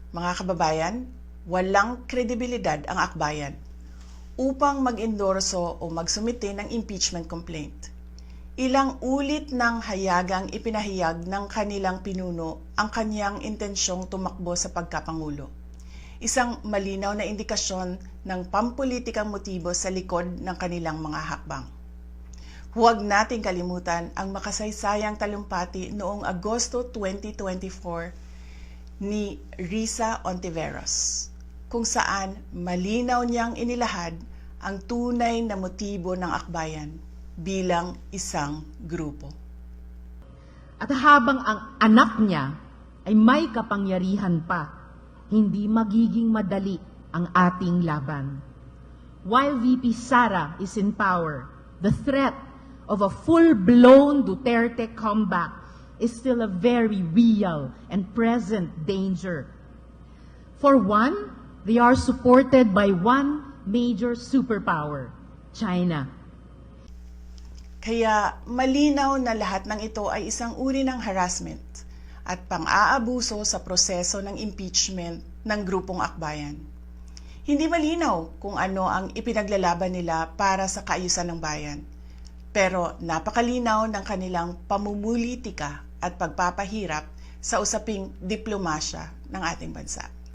Mga kababayan, walang kredibilidad ang akbayan upang mag-endorso o magsumite ng impeachment complaint. Ilang ulit ng hayagang ipinahayag ng kanilang pinuno ang kanyang intensyong tumakbo sa pagkapangulo. Isang malinaw na indikasyon ng pampulitikang motibo sa likod ng kanilang mga hakbang. Huwag nating kalimutan ang makasaysayang talumpati noong Agosto 2024 ni Risa Hontiveros, kung saan malinaw niyang inilahad ang tunay na motibo ng akbayan bilang isang grupo. At habang ang anak niya ay may kapangyarihan pa, hindi magiging madali ang ating laban. While VP Sara is in power, the threat of a full-blown Duterte comeback is still a very real and present danger. For one, they are supported by one major superpower, China. Kaya malinaw na lahat ng ito ay isang uri ng harassment at pang-aabuso sa proseso ng impeachment ng grupong akbayan. Hindi malinaw kung ano ang ipinaglalaban nila para sa kaayusan ng bayan, pero napakalinaw ng kanilang pamumulitika at pagpapahirap sa usaping diplomasya ng ating bansa.